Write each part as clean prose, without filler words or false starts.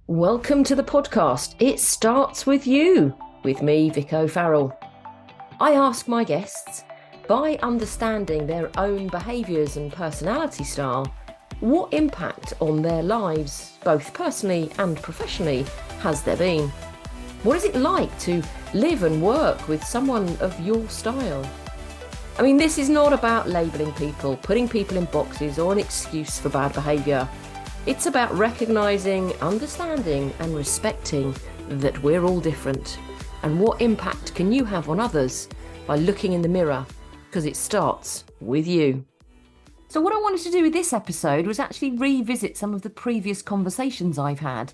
Welcome to the podcast. It starts with you, with me, Vic O'Farrell. I ask my guests, by understanding their own behaviours and personality style, what impact on their lives, both personally and professionally, has there been? What is it like to live and work with someone of your style? I mean, this is not about labelling people, putting people in boxes, or an excuse for bad behaviour. It's about recognising, understanding and respecting that we're all different. And what impact can you have on others by looking in the mirror? Because it starts with you. So what I wanted to do with this episode was actually revisit some of the previous conversations I've had.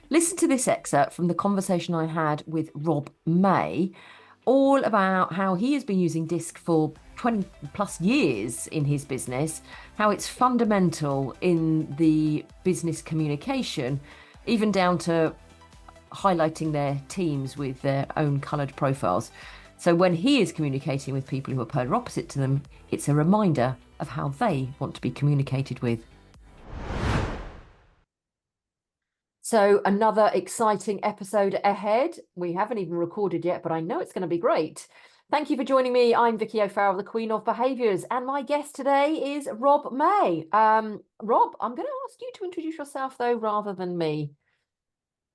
Listen to this excerpt from the conversation I had with Rob May, all about how he has been using DISC for 20 plus years in his business, how it's fundamental in the business communication, even down to highlighting their teams with their own coloured profiles. So when he is communicating with people who are polar opposite to them, it's a reminder of how they want to be communicated with. So another exciting episode ahead. We haven't even recorded yet, but I know it's going to be great. Thank you for joining me. I'm Rikki O'Farrell, the Queen of Behaviours, and my guest today is Rob May. Rob, I'm going to ask you to introduce yourself, though, rather than me.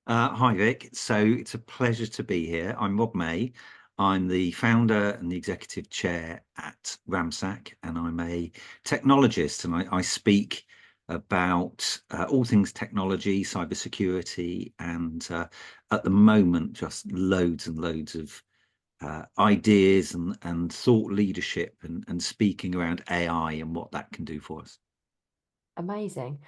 Hi, Vic. So it's a pleasure to be here. I'm Rob May. I'm the founder and the executive chair at Ramsack, and I'm a technologist, and I speak about all things technology, cybersecurity, and at the moment, just loads and loads of ideas and thought leadership and speaking around AI and what that can do for us. Amazing.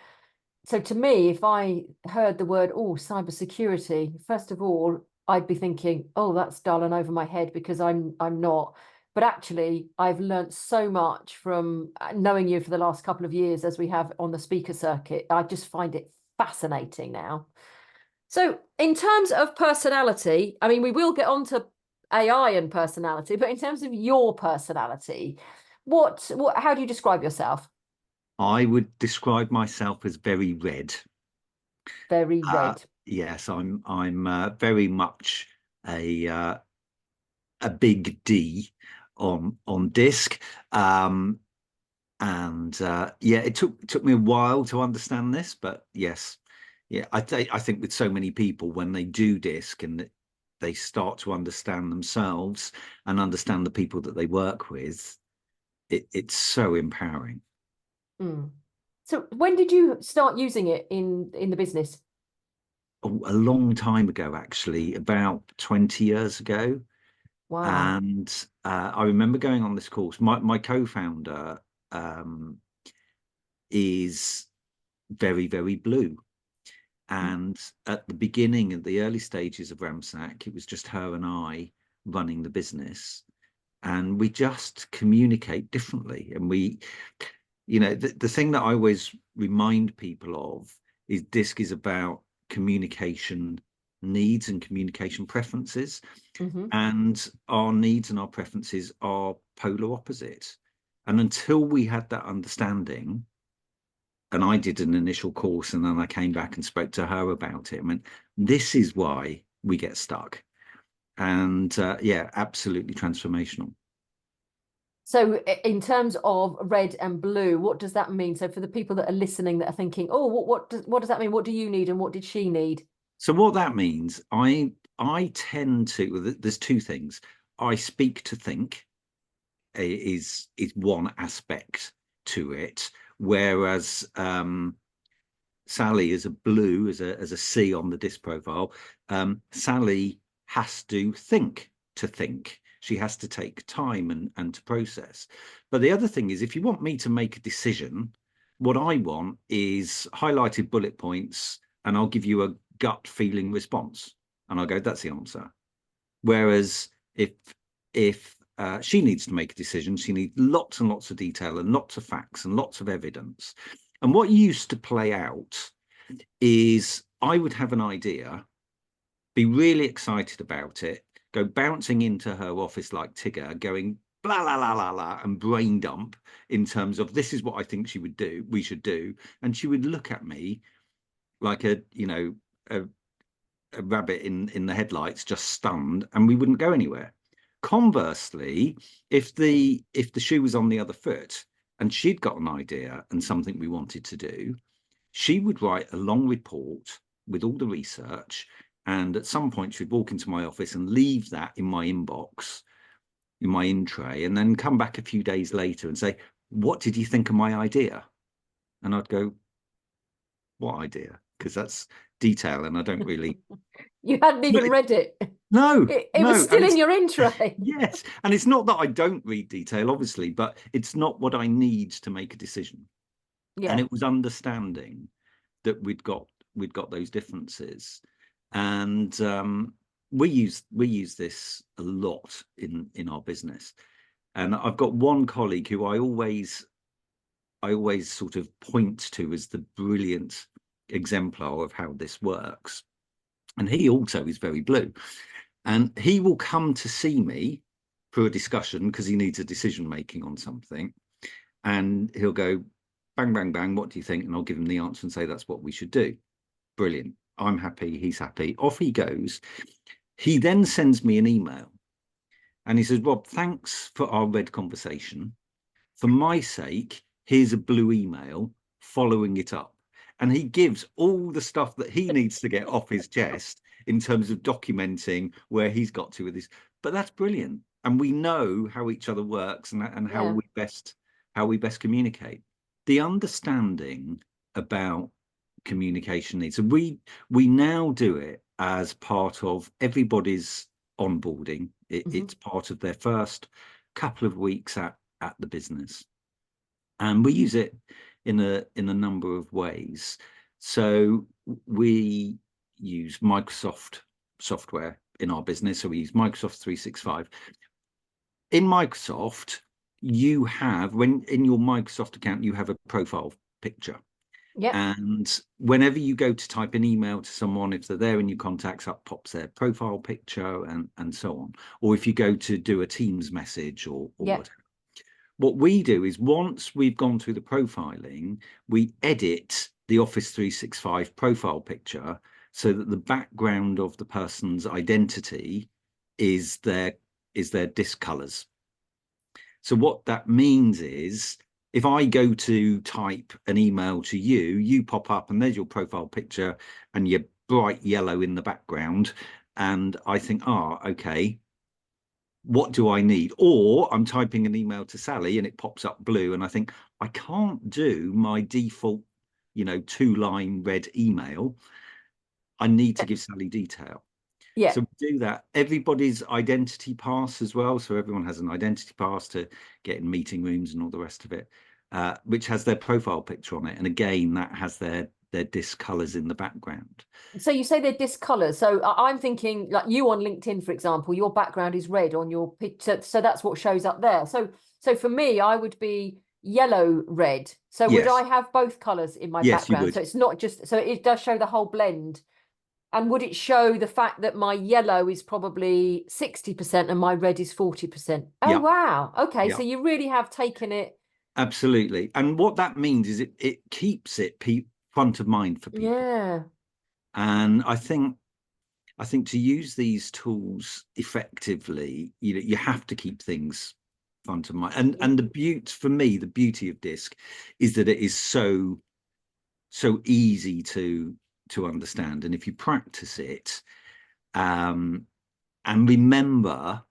So to me, if I heard the word, cybersecurity, first of all, I'd be thinking, oh, that's dull and over my head because I'm not. But actually, I've learnt so much from knowing you for the last couple of years as we have on the speaker circuit. I just find it fascinating now. So in terms of personality, I mean, we will get on to AI and personality, but in terms of your personality, how do you describe yourself? I would describe myself as very red. Very red. Yes, I'm very much a a big D on disc, and yeah, it took me a while to understand this, but yes, yeah, I think with so many people when they do disc and they start to understand themselves and understand the people that they work with, it's so empowering. Mm. So when did you start using it in the business? A long time ago, actually, about 20 years ago. Wow. And I remember going on this course. My co-founder um, is very, very blue. And at the beginning, at the early stages of Ramsack, it was just her and I running the business. And we just communicate differently. And the thing that I always remind people of is DISC is about communication needs and communication preferences. Mm-hmm. And our needs and our preferences are polar opposite. And until we had that understanding, and I did an initial course and then I came back and spoke to her about it, I mean, this is why we get stuck. And yeah, absolutely transformational. So in terms of red and blue, what does that mean? So for the people that are listening that are thinking, oh, what does that mean? What do you need and what did she need? So what that means, I tend to, well, there's two things. I speak to think is one aspect to it, whereas Sally is a blue, as a C on the disc profile. Sally has to think to think. She has to take time and to process. But the other thing is, if you want me to make a decision, what I want is highlighted bullet points, and I'll give you a gut feeling response, and I'll go, that's the answer. Whereas if she needs to make a decision, she needs lots and lots of detail and lots of facts and lots of evidence. And what used to play out is I would have an idea, be really excited about it, go bouncing into her office like Tigger, going blah, blah, blah, blah, blah, and brain dump in terms of this is what I think we should do. And she would look at me like a a rabbit in the headlights, just stunned, and we wouldn't go anywhere. Conversely, if the shoe was on the other foot and she'd got an idea and something we wanted to do, she would write a long report with all the research, and at some point she'd walk into my office and leave that in my inbox, in my in tray, and then come back a few days later and say, what did you think of my idea? And I'd go, what idea? Because that's detail and I don't really. You hadn't even read it. No, it was still in your in tray. Yes, and it's not that I don't read detail, obviously, but it's not what I need to make a decision. Yeah. And it was understanding that we'd got those differences, and we use this a lot in our business. And I've got one colleague who I always sort of point to as the brilliant exemplar of how this works. And he also is very blue. And he will come to see me for a discussion because he needs a decision making on something. And he'll go, bang, bang, bang, what do you think? And I'll give him the answer and say, that's what we should do. Brilliant. I'm happy. He's happy. Off he goes. He then sends me an email and he says, Rob, thanks for our red conversation. For my sake, here's a blue email following it up. And he gives all the stuff that he needs to get off his chest in terms of documenting where he's got to with this. But that's brilliant. And we know how each other works and how we best communicate. The understanding about communication needs. So we now do it as part of everybody's onboarding. It's part of their first couple of weeks at the business. And we use it in a number of ways. So we use Microsoft software in our business. So we use Microsoft 365. In Microsoft, you have, when in your Microsoft account, you have a profile picture. Yeah. And whenever you go to type an email to someone, if they're there in your contacts, up pops their profile picture and so on. Or if you go to do a Teams message or whatever. What we do is once we've gone through the profiling, we edit the Office 365 profile picture so that the background of the person's identity is their disk colors. So what that means is if I go to type an email to you, you pop up and there's your profile picture and you're bright yellow in the background. And I think, okay, what do I need? Or I'm typing an email to Sally and it pops up blue. And I think I can't do my default, 2-line red email. I need to give Sally detail. Yeah. So we do that. Everybody's identity pass as well. So everyone has an identity pass to get in meeting rooms and all the rest of it, which has their profile picture on it. And again, that has their disk colors in the background. So you say they're disk colors. So I'm thinking like you on LinkedIn, for example, your background is red on your picture. So that's what shows up there. So for me, I would be yellow red. So would I have both colors in my background? You would. So it's not just, so it does show the whole blend. And would it show the fact that my yellow is probably 60% and my red is 40%? Oh, wow. Okay. So you really have taken it. Absolutely. And what that means is it keeps it front of mind for people. Yeah. And I think to use these tools effectively, you have to keep things front of mind. And the beauty of DISC is that it is so easy to understand. And if you practice it, and remember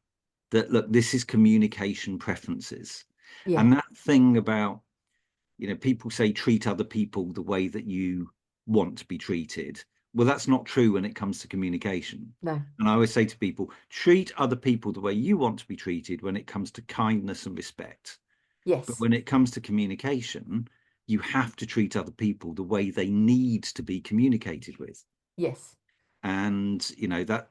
that, look, this is communication preferences. And that thing about, people say treat other people the way that you want to be treated. Well, that's not true when it comes to communication. No. And I always say to people, treat other people the way you want to be treated when it comes to kindness and respect. Yes. But when it comes to communication, you have to treat other people the way they need to be communicated with. Yes. And,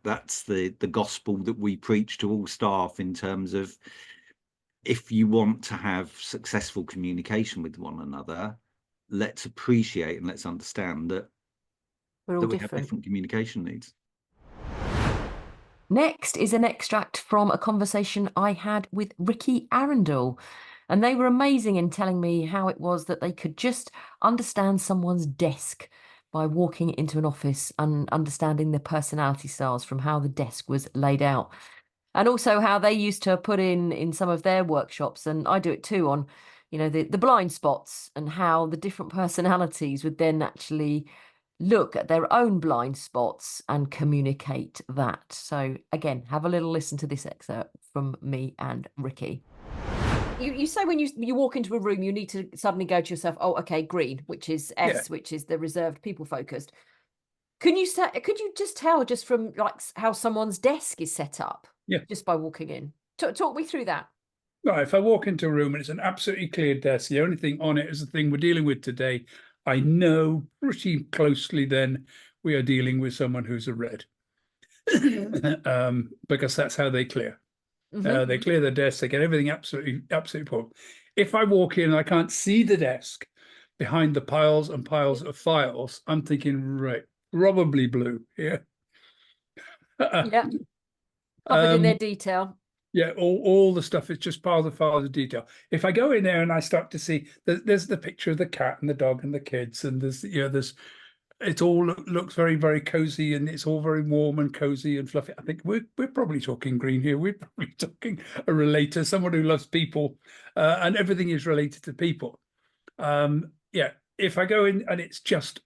that's the gospel that we preach to all staff in terms of, if you want to have successful communication with one another, let's appreciate and let's understand that we have different communication needs. Next is an extract from a conversation I had with Rikki Arundel. And they were amazing in telling me how it was that they could just understand someone's desk by walking into an office and understanding the personality styles from how the desk was laid out. And also how they used to put in some of their workshops, and I do it too, on, the blind spots, and how the different personalities would then actually look at their own blind spots and communicate that. So again, have a little listen to this excerpt from me and Rikki. You say when you walk into a room, you need to suddenly go to yourself, oh, okay, green, which is S, which is the reserved, people focused. Could you just tell just from like how someone's desk is set up? Yeah. Just by walking in. Talk me through that. Right, if I walk into a room and it's an absolutely clear desk, the only thing on it is the thing we're dealing with today, I know pretty closely then we are dealing with someone who's a red. Because that's how they clear. They clear the desk, they get everything absolutely full. If I walk in and I can't see the desk behind the piles and piles of files, I'm thinking, right, probably blue here. Yeah. Covered in their detail. Yeah, all the stuff is just piles of files of detail. If I go in there and I start to see there's the picture of the cat and the dog and the kids, and there's it all looks very, very cozy, and it's all very warm and cozy and fluffy. I think we're probably talking green here. We're probably talking a relator, someone who loves people, and everything is related to people. Yeah, if I go in and it's just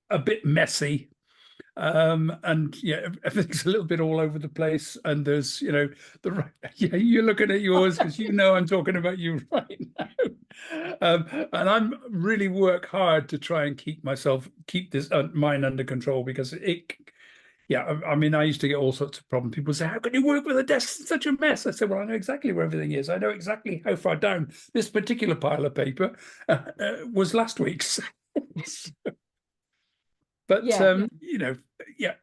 a bit messy, and yeah, everything's a little bit all over the place, and there's you're looking at yours because I'm talking about you right now, and I'm really work hard to try and keep this mine under control, because I mean, I used to get all sorts of problems. People say, how can you work with a desk in such a mess? I said, well, I know exactly where everything is. I know exactly how far down this particular pile of paper was last week's. But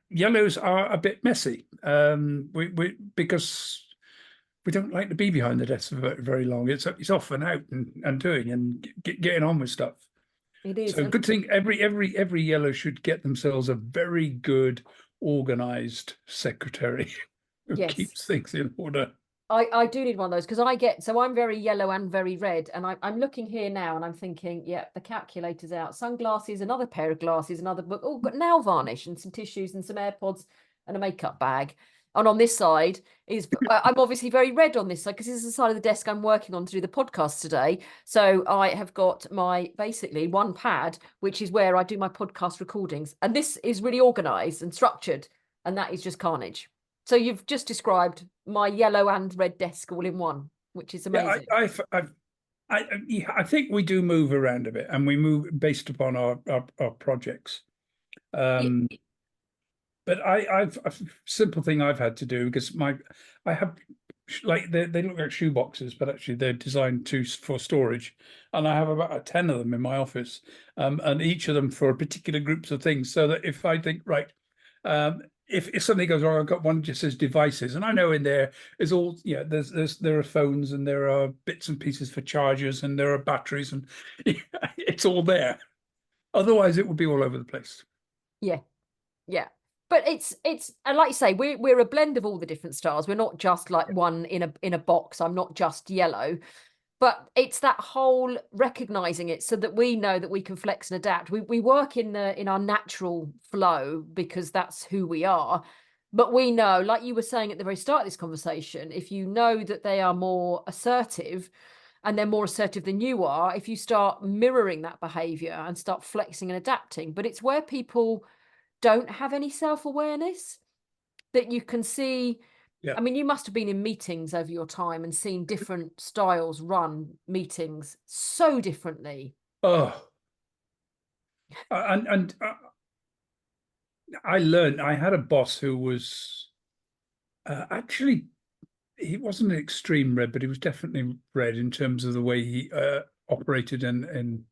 yellows are a bit messy. Because we don't like to be behind the desk for very long. It's off and out and doing and getting on with stuff. It is. So good thing every yellow should get themselves a very good organized secretary who keeps things in order. I do need one of those, because I'm very yellow and very red, and I'm looking here now and I'm thinking, yeah, the calculator's out, sunglasses, another pair of glasses, another book, got nail varnish and some tissues and some AirPods and a makeup bag. And on this side is, I'm obviously very red on this side because this is the side of the desk I'm working on to do the podcast today. So I have got my basically one pad, which is where I do my podcast recordings. And this is really organized and structured. And that is just carnage. So you've just described my yellow and red desk all in one, which is amazing. Yeah, I think we do move around a bit, and we move based upon our projects. But I've a simple thing I've had to do, because I have, like, they look like shoe boxes, but actually they're designed for storage, and I have about 10 of them in my office, and each of them for particular groups of things, so that if I think, right, if something goes wrong, I've got one that just says devices, and I know in there is all, there are phones, and there are bits and pieces for chargers, and there are batteries, and it's all there. Otherwise, it would be all over the place. Yeah. But it's and like you say, we're a blend of all the different styles. We're not just like one in a box. I'm not just yellow. But it's that whole recognizing it so that we know that we can flex and adapt. We work in our natural flow because that's who we are. But we know, like you were saying at the very start of this conversation, if you know that they are more assertive and they're more assertive than you are, if you start mirroring that behavior and start flexing and adapting. But it's where people don't have any self-awareness that you can see. I mean, you must have been in meetings over your time and seen different styles run meetings so differently. Oh, and I learned. I had a boss who was actually, he wasn't an extreme red, but he was definitely red in terms of the way he operated. And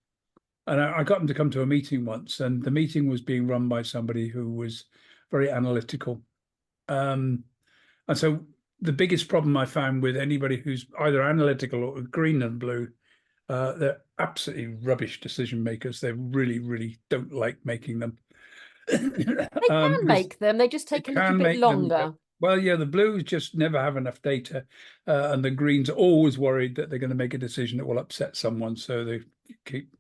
I got him to come to a meeting once, and the meeting was being run by somebody who was very analytical. And so the biggest problem I found with anybody who's either analytical or green and blue, they're absolutely rubbish decision makers. They really, really don't like making them. They can make them. They just take a little bit longer. Well, yeah, the blues just never have enough data, and the greens are always worried that they're going to make a decision that will upset someone. So they keep.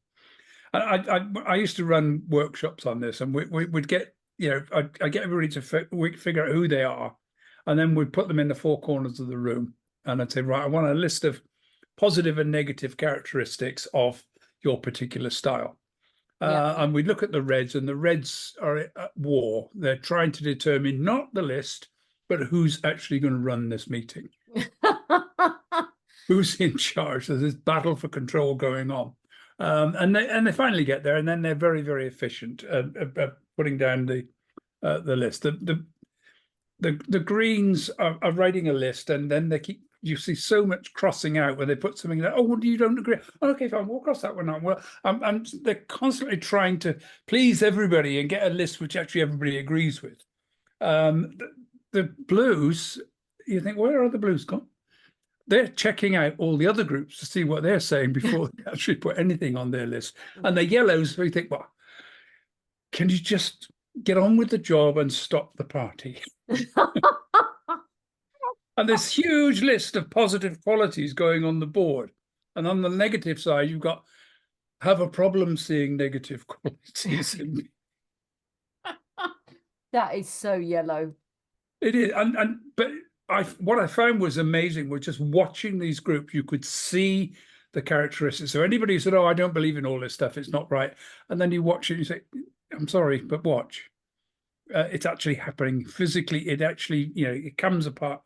I used to run workshops on this, and we'd get, I get everybody to figure out who they are, and then we'd put them in the four corners of the room, and I'd say, right, I want a list of positive and negative characteristics of your particular style. And we'd look at the reds, and the reds are at war. They're trying to determine not the list, but who's actually going to run this meeting. Who's in charge? There's this battle for control going on. And they finally get there, and then they're very, very efficient at putting down the list. The Greens are writing a list, and then you see so much crossing out when they put something there. Oh, well, you don't agree? Okay, fine, we'll cross that one out. Well, they're constantly trying to please everybody and get a list which actually everybody agrees with. The Blues, you think, where are the Blues gone? They're checking out all the other groups to see what they're saying before they actually put anything on their list. And the Yellows, we think, well, can you just get on with the job and stop the party? And this huge list of positive qualities going on the board. And on the negative side, you've got have a problem seeing negative qualities. That is so Yellow. It is. But what I found was amazing was just watching these groups, you could see the characteristics. So anybody who said, oh, I don't believe in all this stuff, it's not right. And then you watch it and you say, I'm sorry, but watch. It's actually happening physically. It actually, it comes apart.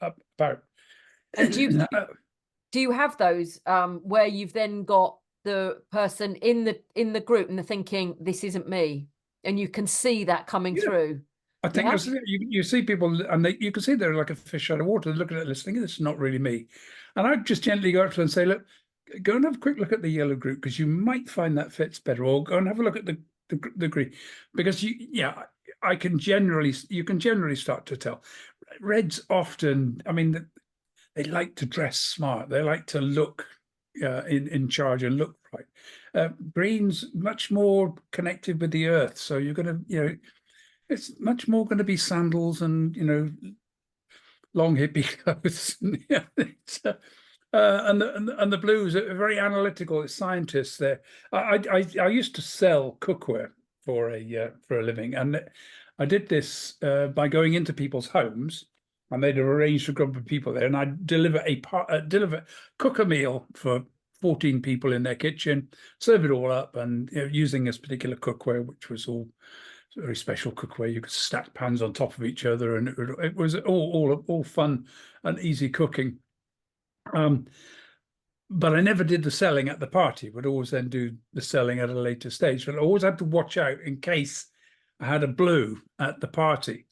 And do you have those where you've then got the person in the group and they're thinking, this isn't me, and you can see that coming through? I think you see people, and you can see they're like a fish out of water. They're looking at this, thinking, this is not really me. And I'd just gently go up to them and say, look, go and have a quick look at the yellow group, because you might find that fits better, or go and have a look at the green, because you can generally start to tell. Reds often, I mean, they like to dress smart. They like to look in charge and look right. Greens much more connected with the earth, so you're going to, it's much more going to be sandals and long hippie clothes. And the Blues are very analytical. It's scientists there. I used to sell cookware for a living, and I did this by going into people's homes, and they'd have arranged a group of people there, and I'd cook a meal for 14 people in their kitchen, serve it all up, and using this particular cookware, which was all very special cookware. You could stack pans on top of each other, and it was all fun and easy cooking. But I never did the selling at the party. Would always then do the selling at a later stage. But I always had to watch out in case I had a blue at the party,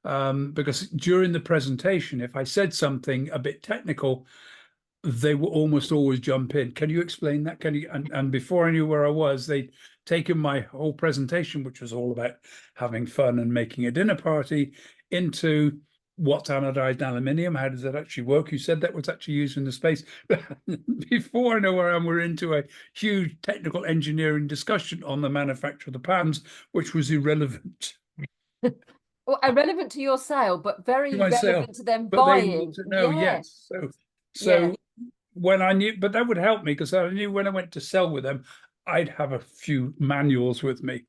because during the presentation, if I said something a bit technical, they would almost always jump in. Can you explain that? Can you? And before I knew where I was, they'd taken my whole presentation, which was all about having fun and making a dinner party, into what's anodized aluminium, how does that actually work? You said that was actually used in the space. Before I know where I am, we're into a huge technical engineering discussion on the manufacture of the pans, which was irrelevant. Well, irrelevant to your sale, but very relevant to them but buying. Yes. So when I knew, but that would help me, because I knew when I went to sell with them, I'd have a few manuals with me.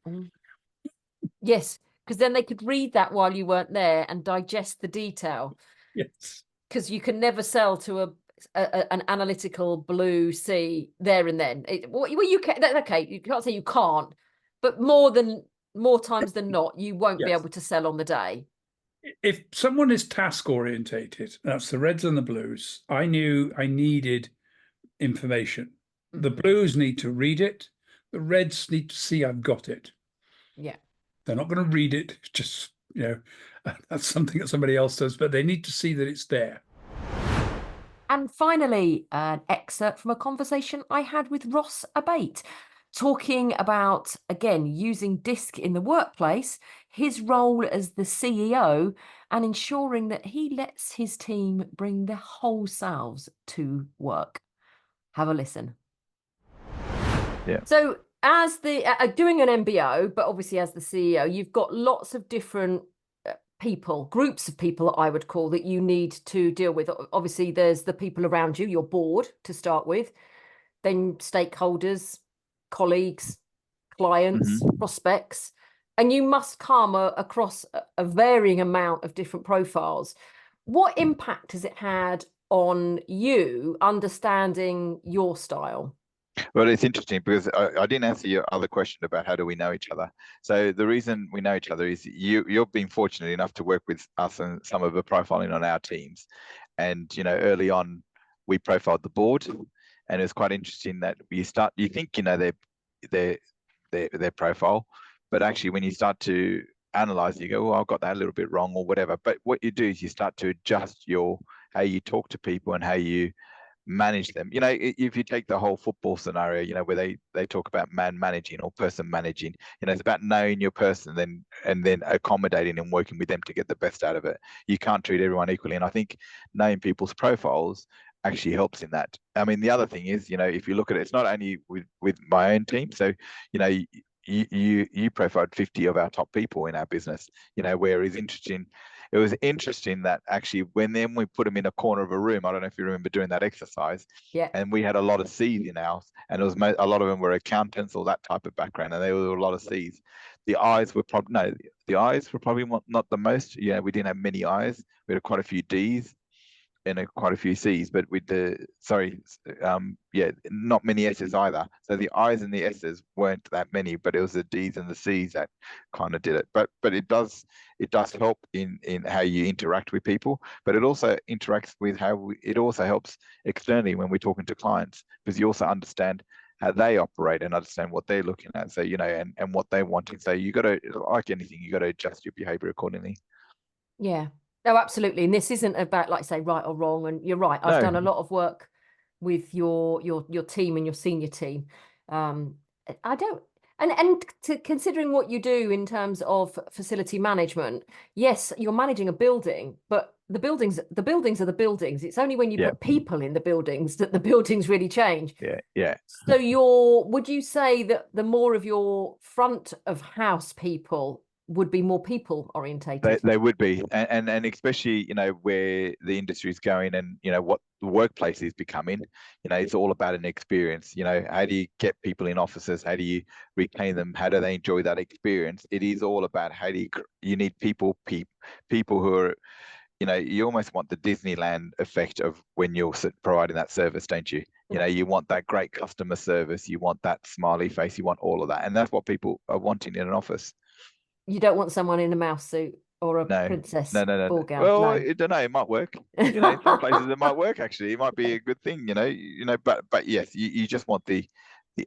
Yes, because then they could read that while you weren't there and digest the detail. Yes. Because you can never sell to an analytical blue C there and then. Well, you can. Okay, you can't say you can't, but more times than not, you won't be able to sell on the day. If someone is task orientated, that's the Reds and the Blues. I knew I needed information. The Blues need to read it. The Reds need to see I've got it. Yeah. They're not going to read it, just, that's something that somebody else does, but they need to see that it's there. And finally, an excerpt from a conversation I had with Ross Abbate, talking about, again, using DISC in the workplace, his role as the CEO, and ensuring that he lets his team bring their whole selves to work. Have a listen. Yeah. So as the doing an MBO, but obviously as the CEO, you've got lots of different people, groups of people, I would call, that you need to deal with. Obviously, there's the people around you, your board to start with, then stakeholders, colleagues, clients, prospects, and you must come across a varying amount of different profiles. What impact has it had on you understanding your style? Well, it's interesting because I didn't answer your other question about how do we know each other. So the reason we know each other is you've been fortunate enough to work with us and some of the profiling on our teams. And, you know, early on, we profiled the board, and it was quite interesting that you think, you know, their profile, but actually when you start to analyze, you go, oh, I've got that a little bit wrong or whatever. But what you do is you start to adjust how you talk to people and how you manage them. You know, if you take the whole football scenario, you know, where they talk about man managing or person managing, you know, it's about knowing your person and then accommodating and working with them to get the best out of it. You can't treat everyone equally. And I think knowing people's profiles actually helps in that. I mean, the other thing is, you know, if you look at it, it's not only with my own team. So, you know, you profiled 50 of our top people in our business, you know, where it's interesting. It was interesting that actually when we put them in a corner of a room, I don't know if you remember doing that exercise. Yeah. And we had a lot of C's in ours, and it was a lot of them were accountants or that type of background, and there were a lot of C's. The I's were probably not the most. Yeah, we didn't have many I's. We had quite a few D's and quite a few C's, but with not many S's either. So the I's and the S's weren't that many, but it was the D's and the C's that kind of did it. But it does help in how you interact with people, but it also interacts with it also helps externally when we're talking to clients, because you also understand how they operate and understand what they're looking at. So, you know, and what they want. And so you got to, like anything, you got to adjust your behavior accordingly. Yeah. No, absolutely. And this isn't about, like, say, right or wrong. And you're right. I've done a lot of work with your team and your senior team. I don't, and considering what you do in terms of facility management, yes, you're managing a building, but the buildings are the buildings. It's only when you put people in the buildings that the buildings really change. Yeah. So would you say that the more of your front of house people would be more people orientated? They would be, and especially, you know, where the industry is going, and, you know, what the workplace is becoming. You know, it's all about an experience. You know, how do you get people in offices? How do you retain them? How do they enjoy that experience? It is all about how do you need people who are, you know, you almost want the Disneyland effect of when you're providing that service, don't you? You know, you want that great customer service, you want that smiley face, you want all of that, and that's what people are wanting in an office. You don't want someone in a mouse suit or a princess ball gown. Well, I don't know. It might work. You know, some places it might work. Actually, it might be a good thing. You know. But yes, you just want the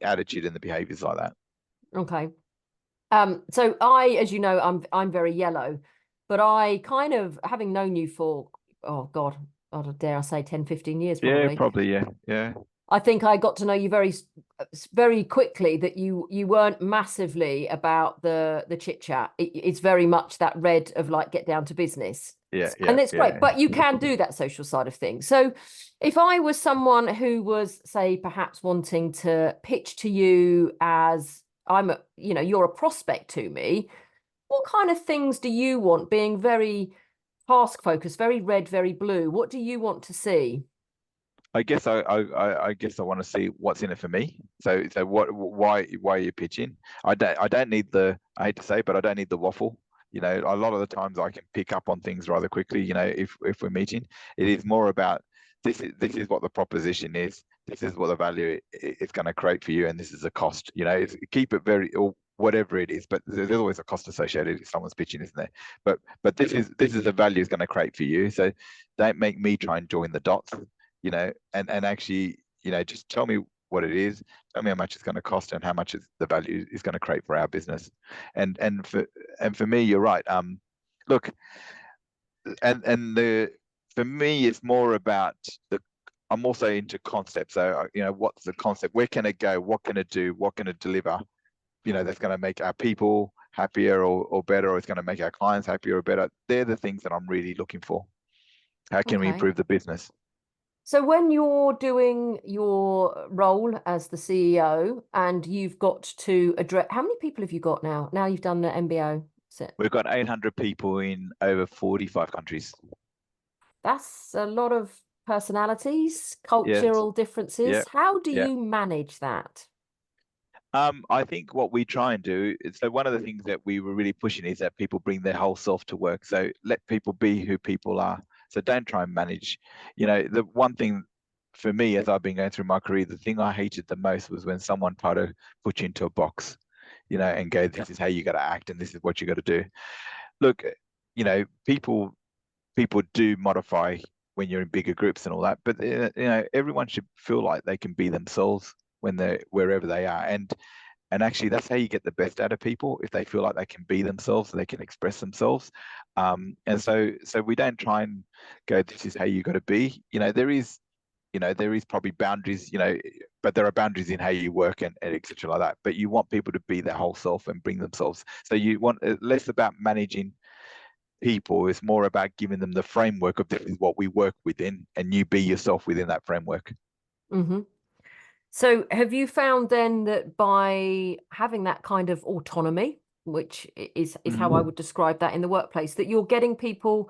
attitude and the behaviours like that. Okay. So as you know, I'm very yellow, but I kind of, having known you for, oh God, dare I say 10, 15 years probably. Yeah, probably. Yeah. I think I got to know you very, very quickly, that you weren't massively about the chit chat. It's very much that red of, like, get down to business. Yeah. And it's great, but you can do that social side of things. So if I was someone who was, say, perhaps wanting to pitch to you as you're a prospect to me, what kind of things do you want, being very task focused, very red, very blue? What do you want to see? I guess I want to see what's in it for me. So why are you pitching? I don't need I hate to say, but I don't need the waffle. You know, a lot of the times I can pick up on things rather quickly. You know, if we're meeting, it is more about this is what the proposition is. This is what the value it's going to create for you, and this is the cost. You know, keep it very, or whatever it is, but there's always a cost associated if someone's pitching, isn't there? But this is the value it's going to create for you. So don't make me try and join the dots. You know, and actually, you know, just tell me what it is, tell me how much it's going to cost and how much the value is going to create for our business. And for me, you're right. Look, for me, it's more about I'm also into concept. So, you know, what's the concept? Where can it go? What can it do? What can it deliver? You know, that's going to make our people happier or better, or it's going to make our clients happier or better. They're the things that I'm really looking for. How can we improve the business? So when you're doing your role as the CEO and you've got to address, how many people have you got now? Now you've done the MBO? We've got 800 people in over 45 countries. That's a lot of personalities, cultural differences. How do you manage that? I think what we try and do is, so one of the things that we were really pushing is that people bring their whole self to work. So let people be who people are. So don't try and manage. The one thing for me, as I've been going through my career, the thing I hated the most was when someone tried to put you into a box, and go, this is how you got to act and this is what you got to do. Look, people do modify when you're in bigger groups and all that, but everyone should feel like they can be themselves when they're wherever they are, and actually that's how you get the best out of people, if they feel like they can be themselves, they can express themselves. And so we don't try and go, this is how you got to be. There is probably boundaries, but there are boundaries in how you work and etc. like that. But you want people to be their whole self and bring themselves. So you want less about managing people, it's more about giving them the framework of this is what we work within, and you be yourself within that framework. Mm-hmm. So have you found then that by having that kind of autonomy, which is how I would describe that in the workplace, that you're getting people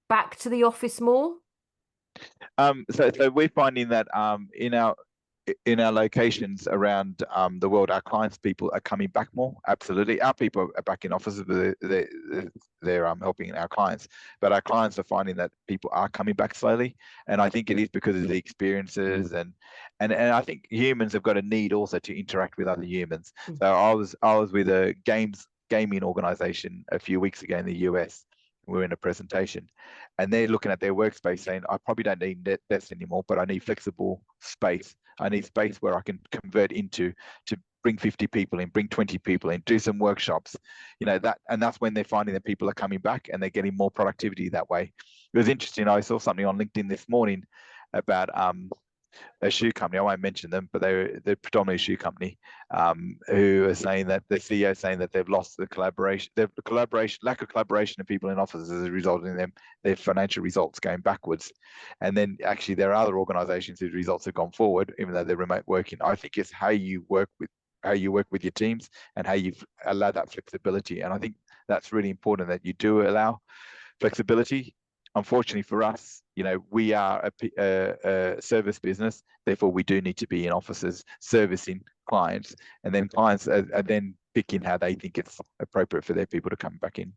back to the office more? So we're finding that in our locations around the world, our clients' people are coming back more. Absolutely, our people are back in offices, but they're helping our clients. But our clients are finding that people are coming back slowly, and I think it is because of the experiences and I think humans have got a need also to interact with other humans. So I was with a gaming organization a few weeks ago in the US. We're in a presentation, and they're looking at their workspace saying, I probably don't need desks anymore, but I need flexible space. I need space where I can convert into to bring 50 people in, bring 20 people in, do some workshops, and that's when they're finding that people are coming back and they're getting more productivity that way. It was interesting. I saw something on LinkedIn this morning about a shoe company. I won't mention them, but they're predominantly a shoe company, who are saying that the CEO is saying that they've lost the collaboration. Lack of collaboration of people in offices has resulted in their financial results going backwards. And then actually there are other organisations whose results have gone forward, even though they're remote working. I think it's how you work with your teams and how you allow that flexibility. And I think that's really important, that you do allow flexibility. Unfortunately for us, we are a service business. Therefore, we do need to be in offices servicing clients, and then clients are then picking how they think it's appropriate for their people to come back in.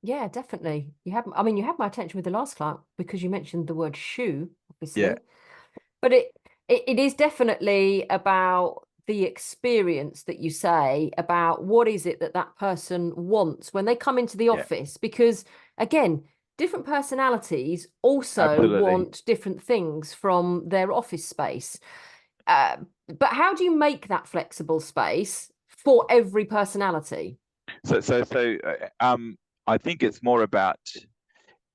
Yeah, definitely. You have my attention with the last client because you mentioned the word shoe, obviously. Yeah. But it is definitely about the experience that you say about what is it that person wants when they come into the office, because again, different personalities also want different things from their office space. But how do you make that flexible space for every personality? So I think it's more about,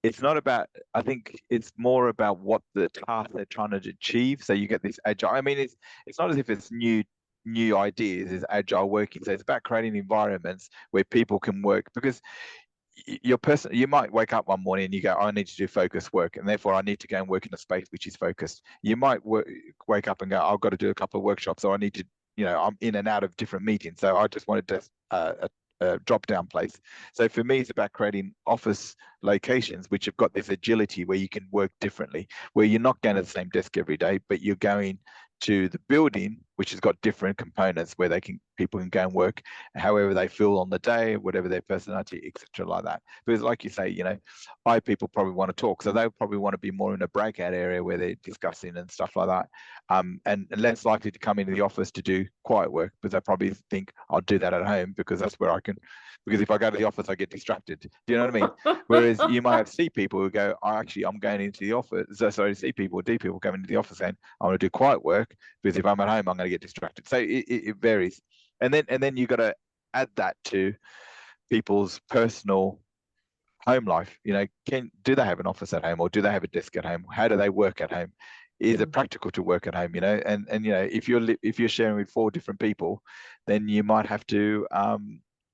it's not about, I think it's more about what the task they're trying to achieve. So you get this agile. I mean, it's not as if it's new ideas, is agile working. So it's about creating environments where people can work, because you might wake up one morning and you go, I need to do focused work, and therefore I need to go and work in a space which is focused. You might wake up and go, I've got to do a couple of workshops, so I need to, I'm in and out of different meetings, so I just wanted to a drop down place. So for me, it's about creating office locations which have got this agility where you can work differently, where you're not going to the same desk every day, but you're going to the building which has got different components where people can go and work however they feel on the day, whatever their personality, etc. like that. Because like you say, people probably want to talk, so they probably want to be more in a breakout area where they're discussing and stuff like that, and less likely to come into the office to do quiet work, because they probably think I'll do that at home because that's where I can, because if I go to the office I get distracted. Do you know what I mean? Whereas you might see people who go, I'm going into the office, see people, D people coming into the office saying I want to do quiet work, because if I'm at home I'm going to get distracted. So it varies, and then you got to add that to people's personal home life. Do they have an office at home, or do they have a desk at home? How do they work at home? Is it practical to work at home? And if you're sharing with 4 different people, then you might have to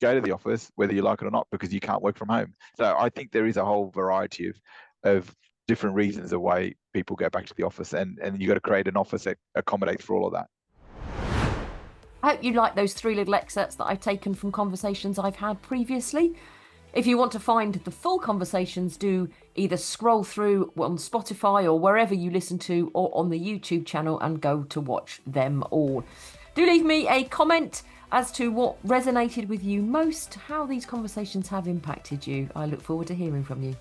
go to the office whether you like it or not, because you can't work from home. So I think there is a whole variety of different reasons of why people go back to the office, and you got to create an office that accommodates for all of that. I hope you like those 3 little excerpts that I've taken from conversations I've had previously. If you want to find the full conversations, do either scroll through on Spotify or wherever you listen to, or on the YouTube channel, and go to watch them all. Do leave me a comment as to what resonated with you most, how these conversations have impacted you. I look forward to hearing from you.